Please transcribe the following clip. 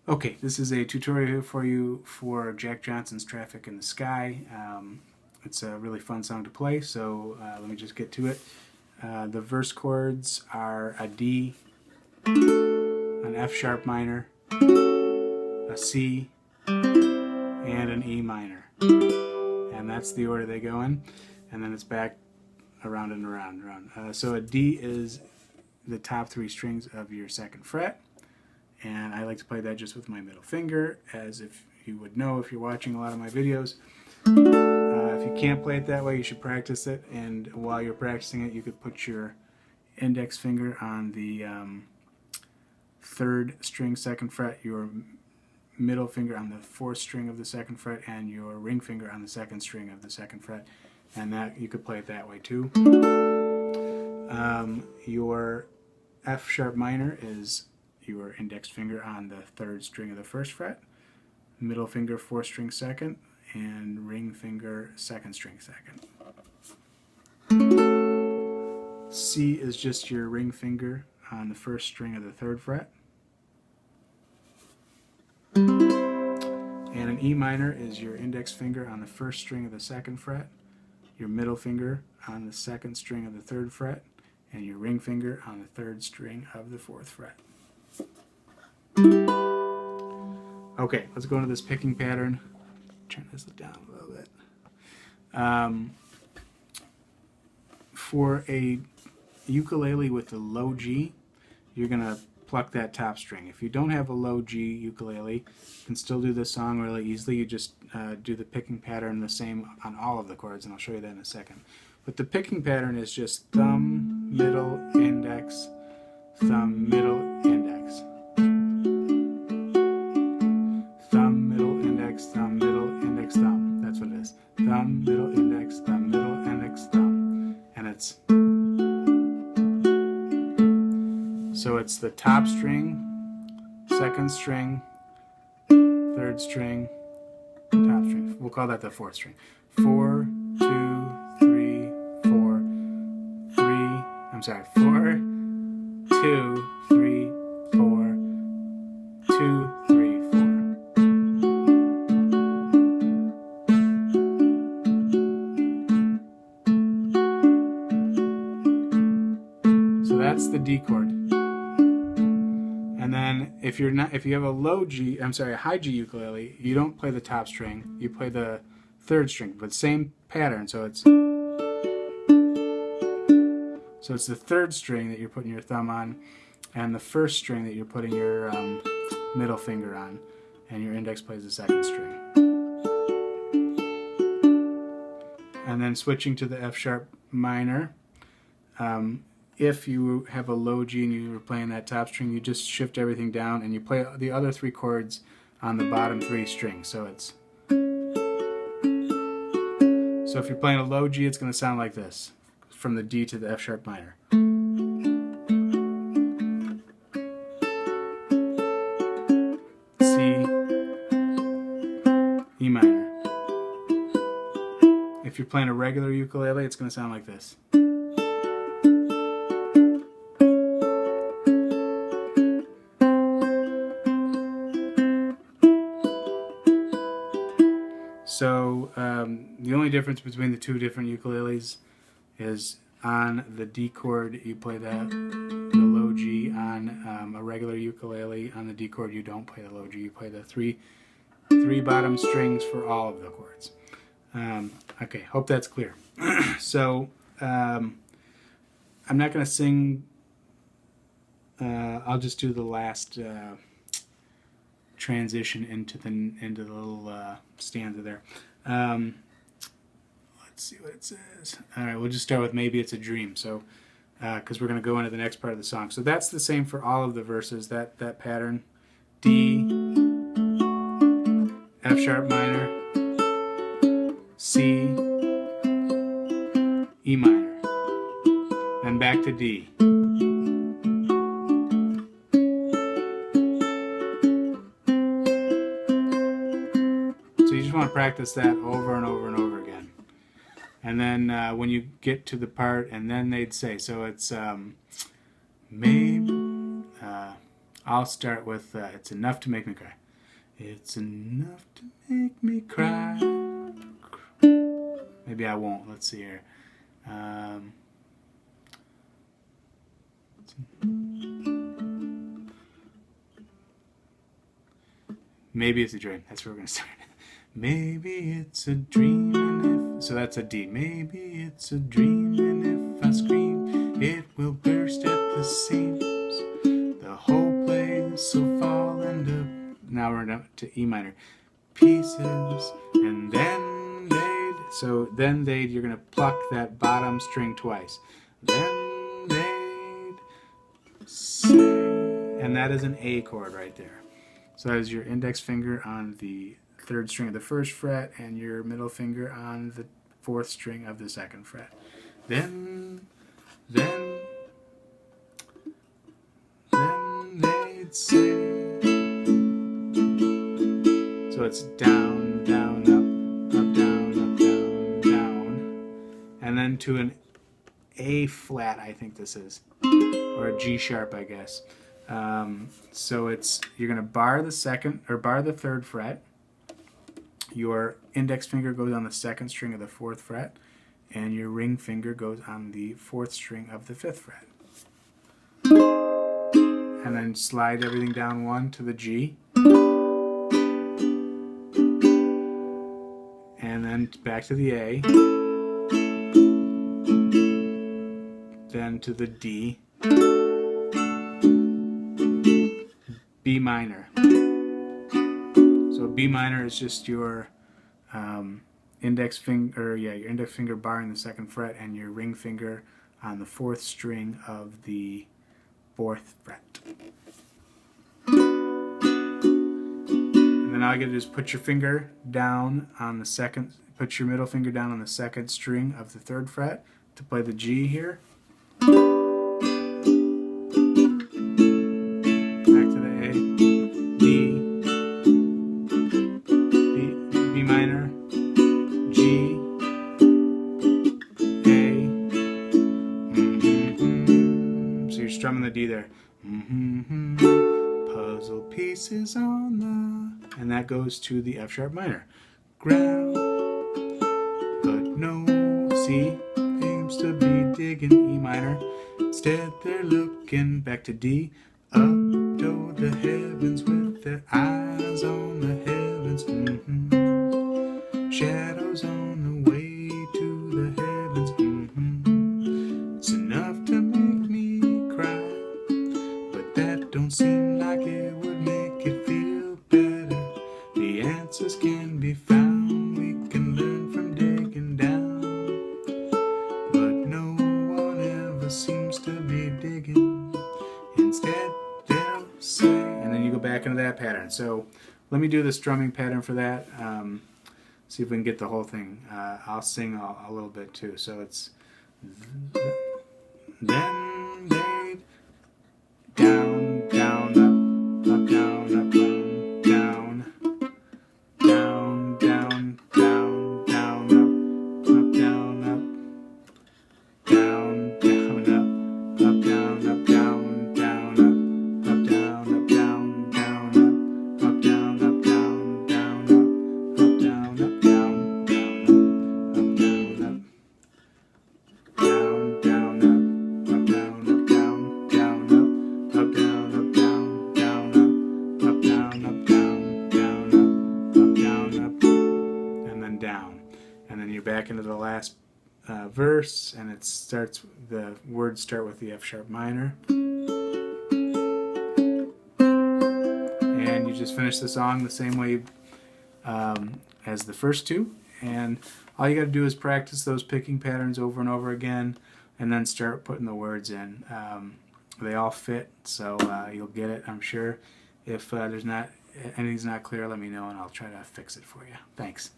Okay, this is a tutorial for you for Jack Johnson's Traffic in the Sky. It's a really fun song to play, so let me just get to it. The verse chords are a D, an F sharp minor, a C, and an E minor. And that's the order they go in, and then it's back around and around and around. So a D is the top three strings of your second fret. And I like to play that just with my middle finger, as if you would know if you're watching a lot of my videos. If you can't play it that way, you should practice it, and while you're practicing it, you could put your index finger on the third string, second fret, your middle finger on the fourth string of the second fret, and your ring finger on the second string of the second fret, and that you could play it that way too. Your F sharp minor is your index finger on the third string of the first fret, middle finger fourth string second, and ring finger second string second. C is just your ring finger on the first string of the third fret. And an E minor is your index finger on the first string of the second fret, your middle finger on the second string of the third fret, and your ring finger on the third string of the fourth fret. Okay, let's go into this picking pattern. Turn this down a little bit. For a ukulele with a low G, you're going to pluck that top string. If you don't have a low G ukulele, you can still do this song really easily. You just do the picking pattern the same on all of the chords, and I'll show you that in a second. But the picking pattern is just thumb, middle, index, thumb, middle, index. Thumb, middle, index, thumb, middle, index, thumb. That's what it is. Thumb, middle, index, thumb, middle, index, thumb. And it's... So it's the top string, second string, third string, top string. We'll call that the fourth string. 4, 2, 3, 4, 3. I'm sorry. 4, 2, 3, 4, 2, 3, 4. So that's the D chord. And then if you have a low G, a high G ukulele, you don't play the top string, you play the third string, but same pattern. So it's the third string that you're putting your thumb on, and the first string that you're putting your middle finger on, and your index plays the second string. And then switching to the F sharp minor. If you have a low G and you were playing that top string, you just shift everything down and you play the other three chords on the bottom three strings. So if you're playing a low G, it's going to sound like this, from the D to the F sharp minor. C, E minor. If you're playing a regular ukulele, it's going to sound like this. So the only difference between the two different ukuleles is on the D chord you play the low G. On a regular ukulele, on the D chord you don't play the low G. You play the three bottom strings for all of the chords. Okay, hope that's clear. So I'm not going to sing. I'll just do the last transition into the little stanza there. Let's see what it says. All right, we'll just start with Maybe It's a Dream. So, because we're going to go into the next part of the song. So that's the same for all of the verses. That pattern: D, F sharp minor, C, E minor, and back to D. So you just want to practice that over and over and over again. And then when you get to the part, and then they'd say, so it's maybe, I'll start with It's Enough to Make Me Cry. It's enough to make me cry. Maybe I won't. Let's see here. Maybe it's a dream. That's where we're going to start. Maybe it's a dream, and if... So that's a D. Maybe it's a dream, and if I scream, it will burst at the seams. The whole place will fall into... Now we're down to E minor. Pieces, and then they'd... So then they'd, you're going to pluck that bottom string twice. Then they'd say... And that is an A chord right there. So that is your index finger on the third string of the first fret and your middle finger on the fourth string of the second fret. Then they'd say. So it's down, down, up, up, down, up, down, down. And then to an A flat, I think this is. Or a G sharp, I guess. So it's, you're going to bar the second, or bar the third fret. Your index finger goes on the second string of the fourth fret, and your ring finger goes on the fourth string of the fifth fret. And then slide everything down one to the G. And then back to the A. Then to the D. B minor. So B minor is just your index finger, your index finger barring the second fret and your ring finger on the fourth string of the fourth fret. And then all you gotta do is put your finger down on the second, put your middle finger down on the second string of the third fret to play the G here. Strumming the D there. Puzzle pieces on the... And that goes to the F sharp minor. Ground, but no C seems to be digging E minor. Instead they're looking back to D. Up toward the heavens with their eyes on the heavens. Shadows on the way to the heavens. It's enough to make me cry, but that don't seem like it would make it feel better. The answers can be found, we can learn from digging down, but no one ever seems to be digging. Instead they'll say, and then you go back into that pattern. So let me do the strumming pattern for that. See if we can get the whole thing. I'll sing a little bit too. So it's then they'd down, down, up, down, up, down, down, down, down, down, up, down, up, down, down, up, down, up, down, down, up, down, up, down, down, up, down, up, down, down, up, down, up, down, down, down. And then you're back into the last verse, and it starts, the words start with the F sharp minor. And you just finish the song the same way as the first two. And all you got to do is practice those picking patterns over and over again, and then start putting the words in. They all fit, so you'll get it, I'm sure. If there's not anything's not clear, let me know, and I'll try to fix it for you. Thanks.